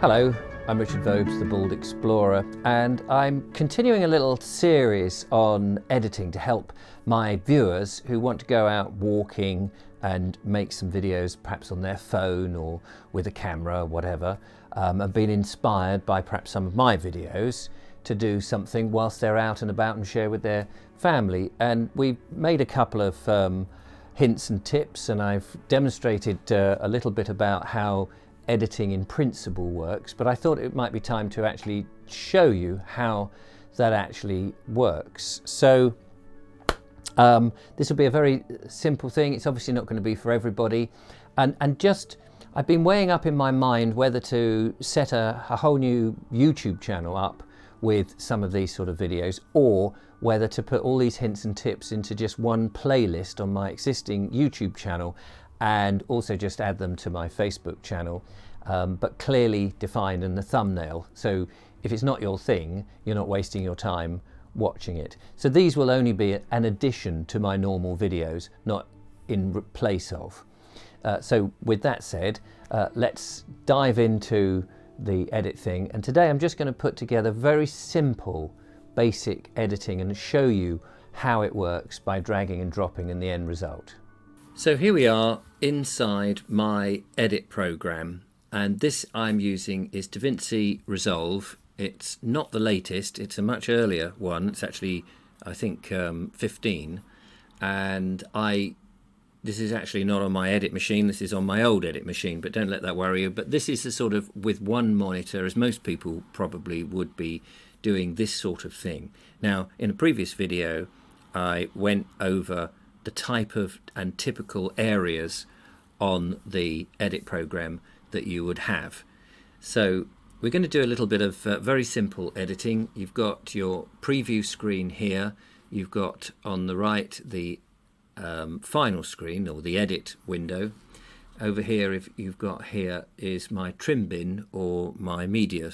Hello, I'm Richard Vobes, the Bald Explorer, and I'm continuing a little series on editing to help my viewers who want to go out walking and make some videos, perhaps on their phone or with a camera or whatever, and been inspired by perhaps some of my videos to do something whilst they're out and about and share with their family. And we've made a couple of hints and tips, and I've demonstrated a little bit about how editing in principle works, but I thought it might be time to actually show you how that actually works. So this will be a very simple thing. It's obviously not going to be for everybody, and just I've been weighing up in my mind whether to set a whole new YouTube channel up with some of these sort of videos, or whether to put all these hints and tips into just one playlist on my existing YouTube channel and also just add them to my Facebook channel, but clearly defined in the thumbnail. So if it's not your thing, you're not wasting your time watching it. So these will only be an addition to my normal videos, not in place of. So with that said, let's dive into the edit thing. And today I'm just going to put together very simple, basic editing and show you how it works by dragging and dropping in the end result. So here we are inside my edit program, and this I'm using is DaVinci Resolve. It's not the latest, it's a much earlier one. It's actually, I think, 15, and this is actually not on my edit machine, this is on my old edit machine, but don't let that worry you. But this is the sort of, with one monitor, as most people probably would be doing this sort of thing. Now, in a previous video, I went over the type of and typical areas on the edit program that you would have. So we're going to do a little bit of very simple editing. You've got your preview screen here. You've got on the right the final screen, or the edit window. Over here, if you've got here is my trim bin, or my media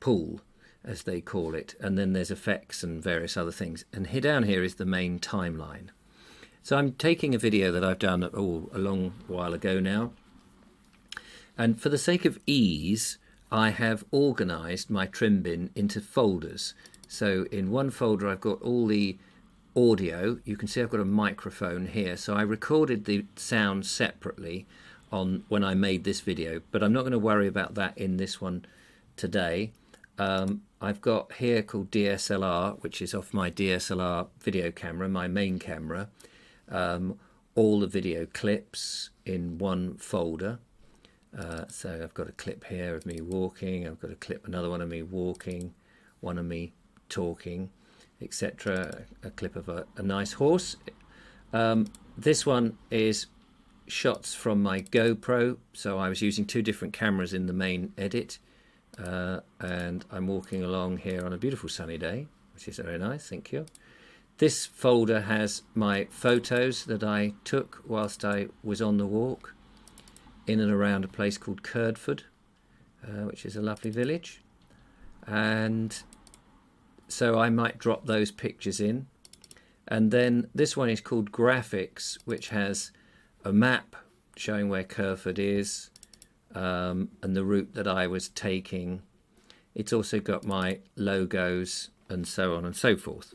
pool, as they call it, and then there's effects and various other things, and here down here is the main timeline. So I'm taking a video that I've done a long while ago now, and for the sake of ease I have organized my trim bin into folders. So in one folder I've got all the audio. You can see I've got a microphone here, so I recorded the sound separately on when I made this video, but I'm not going to worry about that in this one today. I've got here called DSLR, which is off my DSLR video camera, my main camera, all the video clips in one folder. So I've got a clip here of me walking, I've got a clip, another one of me walking, one of me talking, etc. A clip of a nice horse. This one is shots from my GoPro, so I was using two different cameras in the main edit. And I'm walking along here on a beautiful sunny day, which is very nice, thank you. This folder has my photos that I took whilst I was on the walk in and around a place called Curdford, which is a lovely village. And so I might drop those pictures in. And then this one is called Graphics, which has a map showing where Curdford is, and the route that I was taking. It's also got my logos and so on and so forth.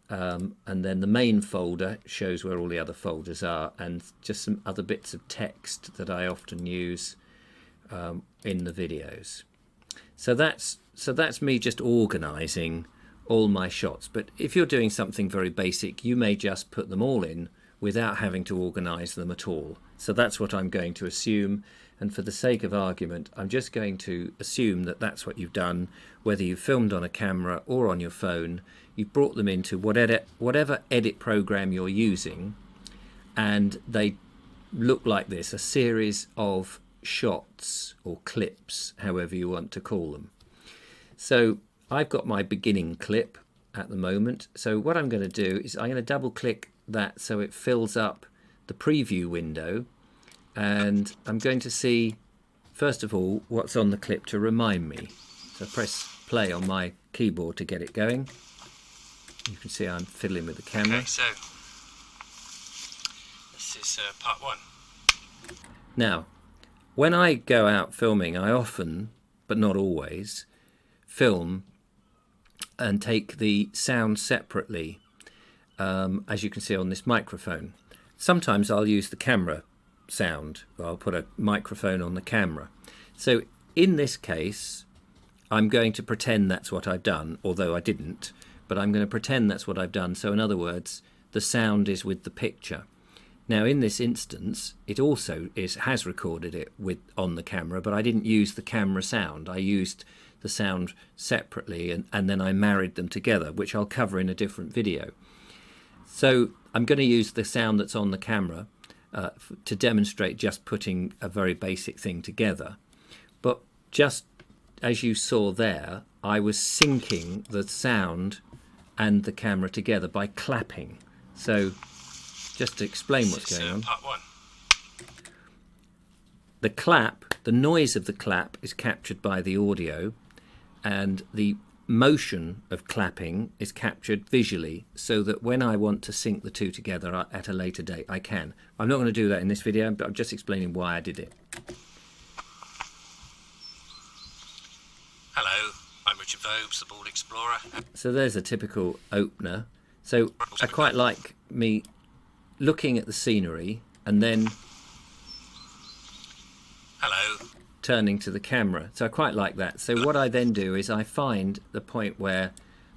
And then the main folder shows where all the other folders are, and just some other bits of text that I often use in the videos. So that's me just organizing all my shots. But if you're doing something very basic, you may just put them all in without having to organize them at all. So that's what I'm going to assume, and for the sake of argument I'm just going to assume that that's what you've done, whether you filmed on a camera or on your phone. You've brought them into whatever edit program you're using, and they look like this, a series of shots or clips, however you want to call them. So I've got my beginning clip at the moment, so what I'm going to do is I'm going to double click that so it fills up the preview window, and I'm going to see first of all what's on the clip to remind me. So press play on my keyboard to get it going. You can see I'm fiddling with the camera. Okay, so this is part one. Now when I go out filming, I often, but not always, film and take the sound separately, as you can see on this microphone. Sometimes I'll use the camera sound. I'll put a microphone on the camera. So in this case, I'm going to pretend that's what I've done, although I didn't, but I'm going to pretend that's what I've done. So in other words, the sound is with the picture. Now in this instance, it also has recorded it on the camera, but I didn't use the camera sound. I used the sound separately, and then I married them together, which I'll cover in a different video. So I'm going to use the sound that's on the camera to demonstrate just putting a very basic thing together. But just as you saw there, I was syncing the sound and the camera together by clapping. So just to explain what's going on. Part one. The clap, the noise of the clap is captured by the audio, and the motion of clapping is captured visually, so that when I want to sync the two together at a later date, I can. I'm not going to do that in this video, but I'm just explaining why I did it. Hello, I'm Richard Vobes, the Bald Explorer. So there's a typical opener. So I quite like me looking at the scenery and then Hello. turning to the camera. So I quite like that. So what I then do is I find the point where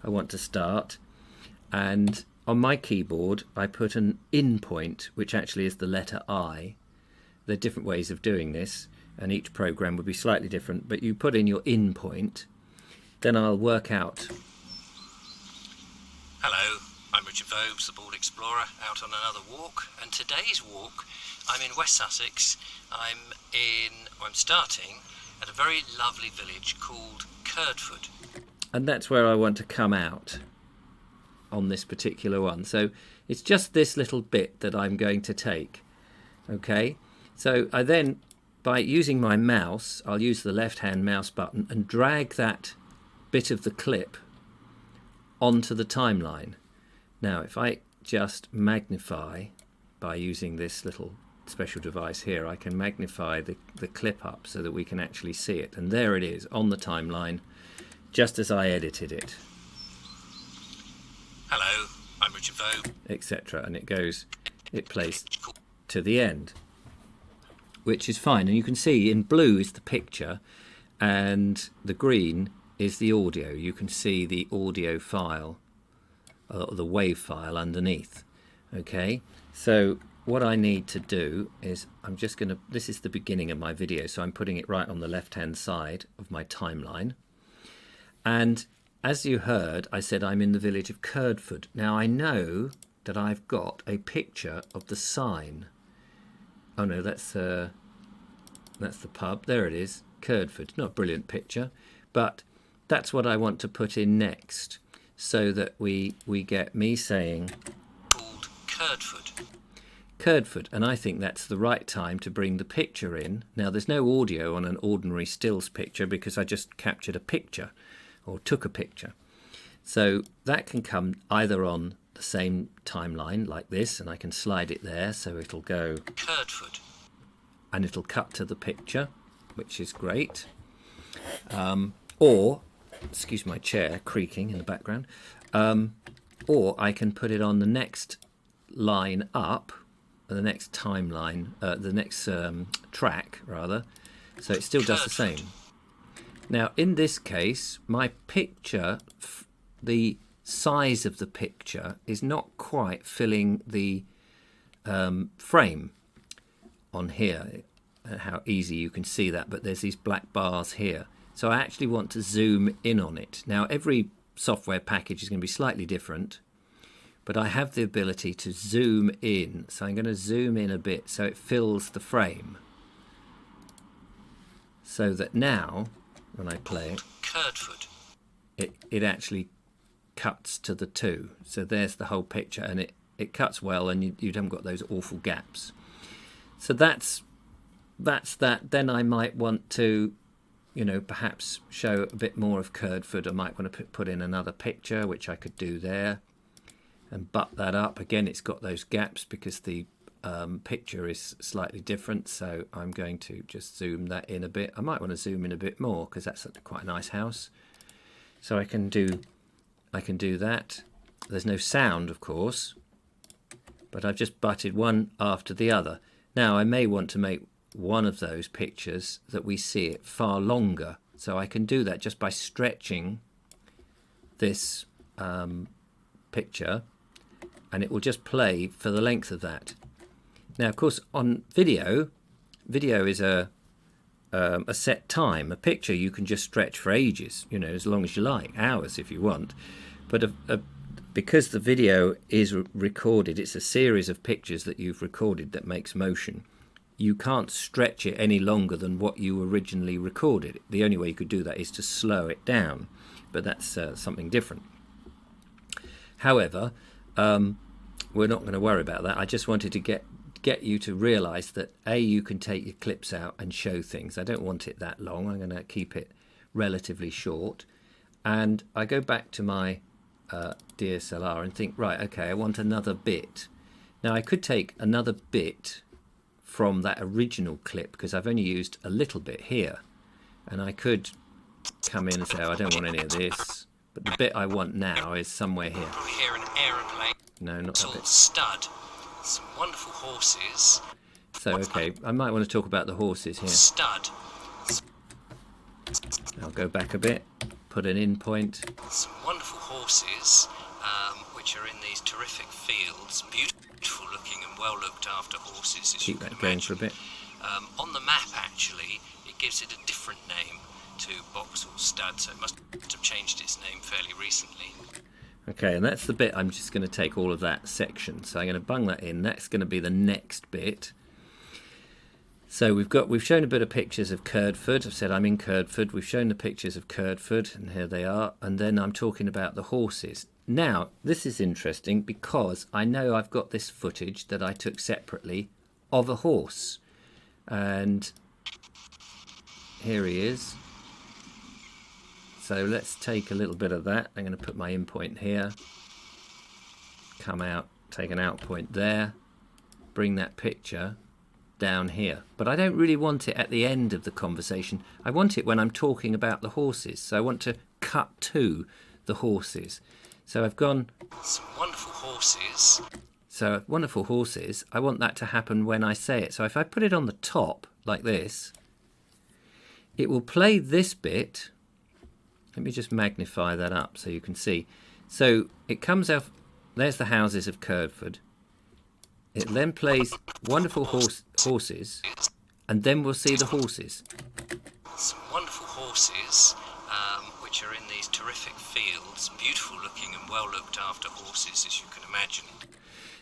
I want to start, and on my keyboard I put an in point, which actually is the letter I. There are different ways of doing this, and each program would be slightly different, but you put in your in point, then I'll work out. Hello, I'm Richard Vobes, the Bald Explorer, out on another walk, and today's walk, I'm in West Sussex. I'm starting at a very lovely village called Curdford. And that's where I want to come out on this particular one. So it's just this little bit that I'm going to take. Okay, so I then, by using my mouse, I'll use the left-hand mouse button and drag that bit of the clip onto the timeline. Now, if I just magnify by using this little special device here, I can magnify the clip up so that we can actually see it. And there it is on the timeline, just as I edited it. Hello, I'm Richard Vobes. Etc. And it plays to the end, which is fine. And you can see in blue is the picture and the green is the audio. You can see the audio file, the WAV file underneath. Okay, so what I need to do is this is the beginning of my video, so I'm putting it right on the left hand side of my timeline. And as you heard, I said I'm in the village of Curdford. Now I know that I've got a picture of the sign. Oh no, that's the pub. There it is, Curdford. Not a brilliant picture, but that's what I want to put in next, so that we get me saying Called Curdford. Curdford, and I think that's the right time to bring the picture in. Now there's no audio on an ordinary stills picture because I just captured a picture or took a picture. So that can come either on the same timeline like this, and I can slide it there so it'll go Curdford. And it'll cut to the picture, which is great. Or, excuse my chair creaking in the background, or I can put it on the next line up, the next timeline, the next track rather, so it still does the same. Now in this case, my picture, the size of the picture is not quite filling the frame on here. How easy you can see that, but there's these black bars here, so I actually want to zoom in on it. Now every software package is going to be slightly different, but I have the ability to zoom in, so I'm going to zoom in a bit so it fills the frame, so that now when I play it, Curdford. it actually cuts to the two. So there's the whole picture, and it cuts well, and you haven't got those awful gaps. So that's that. Then I might want to, perhaps show a bit more of Curdford. I might want to put in another picture, which I could do there, and butt that up. Again, it's got those gaps because the picture is slightly different, so I'm going to just zoom that in a bit. I might want to zoom in a bit more because that's quite a nice house. So I can do that. There's no sound, of course, but I've just butted one after the other. Now I may want to make one of those pictures that we see it far longer, so I can do that just by stretching this picture, and it will just play for the length of that. Now, of course, on video is a set time. A picture you can just stretch for ages, you know, as long as you like, hours if you want. But because the video is recorded, it's a series of pictures that you've recorded that makes motion. You can't stretch it any longer than what you originally recorded. The only way you could do that is to slow it down, but that's something different. However, we're not going to worry about that. I just wanted to get you to realize that you can take your clips out and show things. I don't want it that long. I'm going to keep it relatively short, and I go back to my DSLR and think, right, okay, I want another bit. Now I could take another bit from that original clip because I've only used a little bit here, and I could come in and say, oh, I don't want any of this, but the bit I want now is somewhere here. We hear an aeroplane. No, not that bit. Stud. Some wonderful horses. So, okay, I might want to talk about the horses here. Stud. I'll go back a bit, put an in point. Some wonderful horses, which are in these terrific fields. Beautiful looking and well looked after horses, as Keep you can that going imagine. for a bit. On the map, actually, it gives it a different name to Vauxhall Stud, so it must have changed its name fairly recently. Okay, and that's the bit I'm just going to take all of that section. So I'm going to bung that in. That's going to be the next bit. So we've shown a bit of pictures of Curdford. I've said I'm in Curdford. We've shown the pictures of Curdford, and here they are. And then I'm talking about the horses. Now, this is interesting because I know I've got this footage that I took separately of a horse. And here he is. So let's take a little bit of that. I'm going to put my in point here. Come out, take an out point there. Bring that picture down here. But I don't really want it at the end of the conversation. I want it when I'm talking about the horses. So I want to cut to the horses. So I've gone... Some wonderful horses. So wonderful horses, I want that to happen when I say it. So if I put it on the top like this, it will play this bit. Let me just magnify that up so you can see. So it comes out, there's the houses of Curdford. It then plays wonderful horses, and then we'll see the horses. Some wonderful horses, which are in these terrific fields, beautiful looking and well looked after horses, as you can imagine.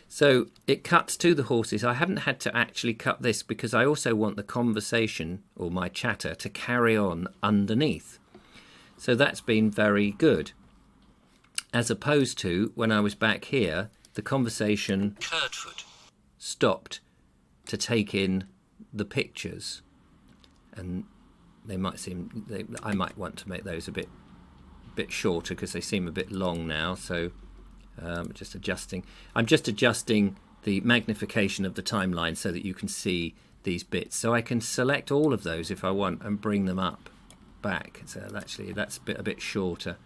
So it cuts to the horses. I haven't had to actually cut this because I also want the conversation, or my chatter, to carry on underneath. So that's been very good. As opposed to when I was back here, the conversation Curdford stopped to take in the pictures, and they might seem. I might want to make those a bit shorter because they seem a bit long now. So just adjusting. I'm just adjusting the magnification of the timeline so that you can see these bits. So I can select all of those if I want and bring them up. Back. So actually that's a bit shorter,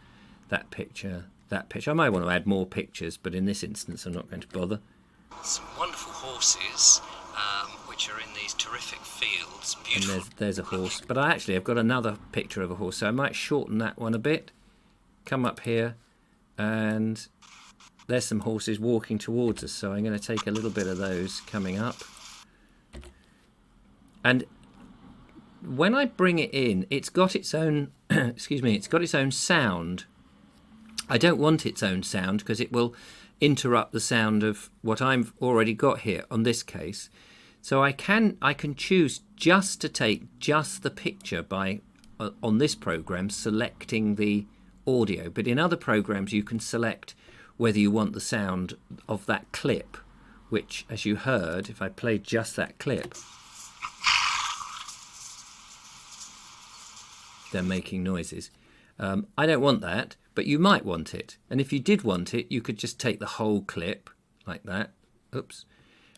that picture. I might want to add more pictures, but in this instance I'm not going to bother. Some wonderful horses, which are in these terrific fields. Beautiful. And there's a horse, but I've got another picture of a horse, so I might shorten that one a bit. Come up here, and there's some horses walking towards us, so I'm going to take a little bit of those coming up. And when I bring it in, it's got its own, it's got its own sound. I don't want its own sound because it will interrupt the sound of what I've already got here on this case. So I can choose just to take just the picture by, on this program, selecting the audio. But in other programs you can select whether you want the sound of that clip, which, as you heard, if I play just that clip, they're making noises. I don't want that, but you might want it. And if you did want it, you could just take the whole clip like that. Oops.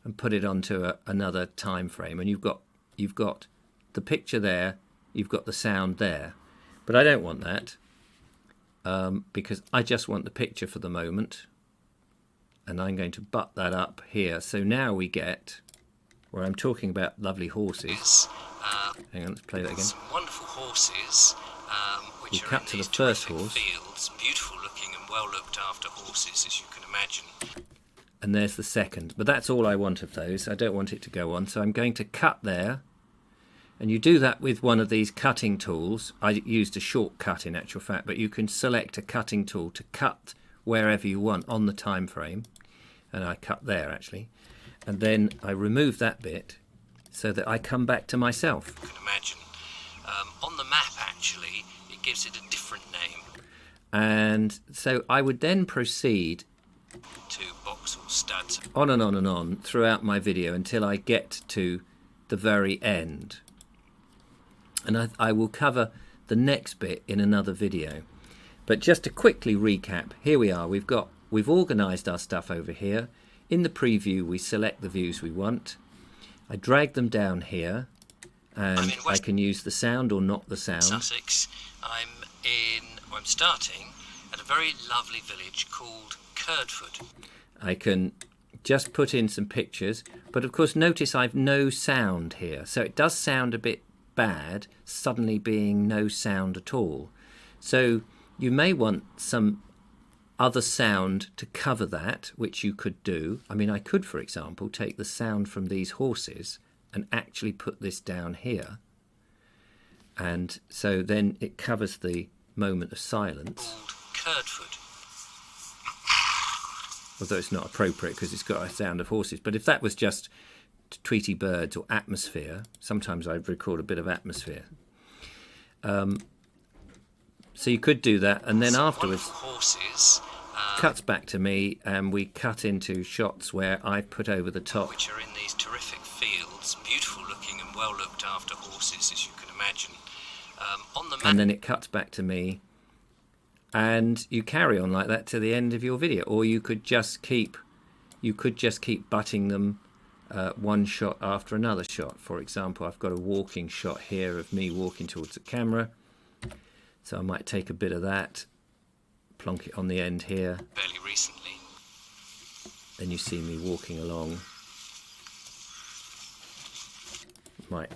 and put it onto another time frame, and you've got the picture there, you've got the sound there. But I don't want that because I just want the picture for the moment, and I'm going to butt that up here. So now we get where I'm talking about lovely horses. Hang on, let's play that again. Some wonderful horses, which We are cut in to these the first terrific horse. fields, beautiful looking and well looked after horses, as you can imagine. And there's the second. But that's all I want of those. I don't want it to go on. So I'm going to cut there. And you do that with one of these cutting tools. I used a shortcut in actual fact, but you can select a cutting tool to cut wherever you want on the time frame. And I cut there actually. And then I remove that bit so that I come back to myself. You can imagine. On the map actually, it gives it a different name. And so I would then proceed To box or studs. on and on and on throughout my video until I get to the very end. And I will cover the next bit in another video. But just to quickly recap, here we are. We've organised our stuff over here. In the preview, we select the views we want. I drag them down here, and I can use the sound or not the sound. Sussex. I'm starting at a very lovely village called Curdford. I can just put in some pictures, but of course notice I've no sound here. So it does sound a bit bad, suddenly being no sound at all. So you may want some other sound to cover that, which you could do. I mean, I could, for example, take the sound from these horses and actually put this down here. And so then it covers the moment of silence. Curdford. Although it's not appropriate because it's got a sound of horses. But if that was just Tweety birds or atmosphere, sometimes I record a bit of atmosphere. So you could do that, and then afterwards horses cuts back to me, and we cut into shots where I put over the top. which are in these terrific fields, beautiful looking and well looked after horses, as you can imagine. On the map, And then it cuts back to me, and you carry on like that to the end of your video. Or you could just keep butting them one shot after another shot. For example, I've got a walking shot here of me walking towards the camera, so I might take a bit of that, plonk it on the end here. fairly recently. Then you see me walking along. Might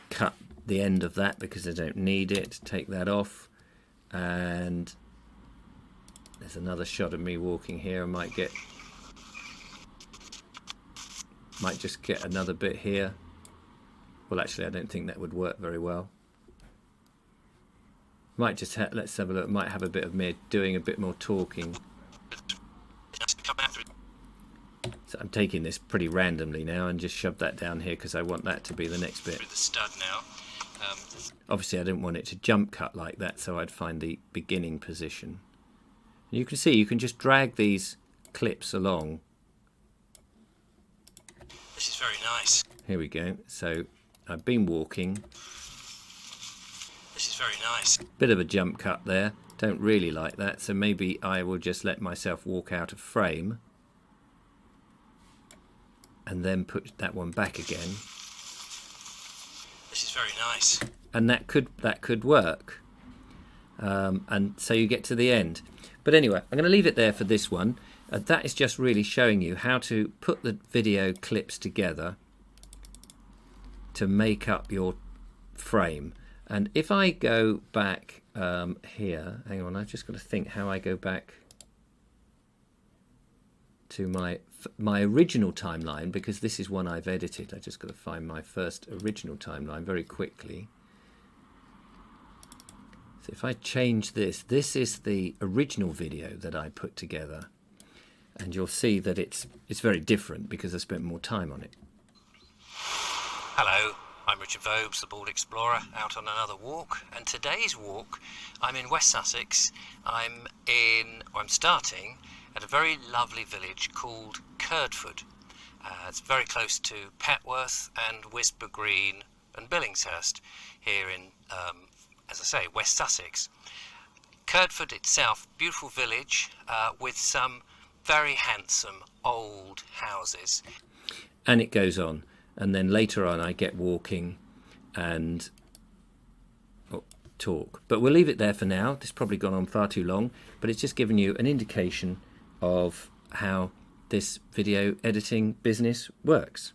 cut the end of that because I don't need it, take that off. And there's another shot of me walking here. I might just get another bit here. Well, actually, I don't think that would work very well. Might just let's have a look. Might have a bit of me doing a bit more talking. So I'm taking this pretty randomly now and just shove that down here because I want that to be the next bit. Through the stud now. Obviously, I didn't want it to jump cut like that, so I'd find the beginning position. And you can see you can just drag these clips along. This is very nice. Here we go. So I've been walking. This is very nice. Bit of a jump cut there. Don't really like that, so maybe I will just let myself walk out of frame and then put that one back again. This is very nice. And that could work. And so you get to the end. But anyway, I'm going to leave it there for this one. That is just really showing you how to put the video clips together to make up your frame. And if I go back here, hang on, I've just got to think how I go back to my original timeline, because this is one I've edited. I just got to find my first original timeline very quickly. So if I change this is the original video that I put together, and you'll see that it's very different because I spent more time on it. Hello, I'm Richard Vobes, the Bald Explorer, out on another walk. And today's walk, I'm in West Sussex. I'm starting at a very lovely village called Curdford. It's very close to Petworth and Wisborough Green and Billingshurst here in, as I say, West Sussex. Curdford itself, beautiful village with some very handsome old houses. and it goes on. And then later on I get walking and talk. But we'll leave it there for now. This has probably gone on far too long, but it's just given you an indication of how this video editing business works.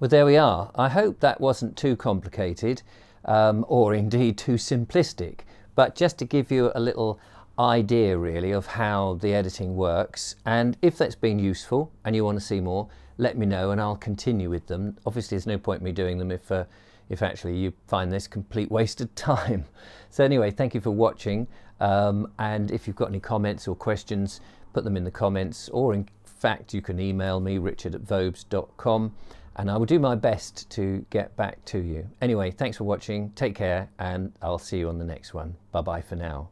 Well, there we are. I hope that wasn't too complicated or indeed too simplistic, but just to give you a little idea really of how the editing works. And if that's been useful and you want to see more, let me know and I'll continue with them. Obviously there's no point me doing them if actually you find this complete waste of time. So anyway, thank you for watching, and if you've got any comments or questions, put them in the comments, or in fact you can email me, richard@vobes.com, and I will do my best to get back to you. Anyway, thanks for watching, take care, and I'll see you on the next one. Bye bye for now.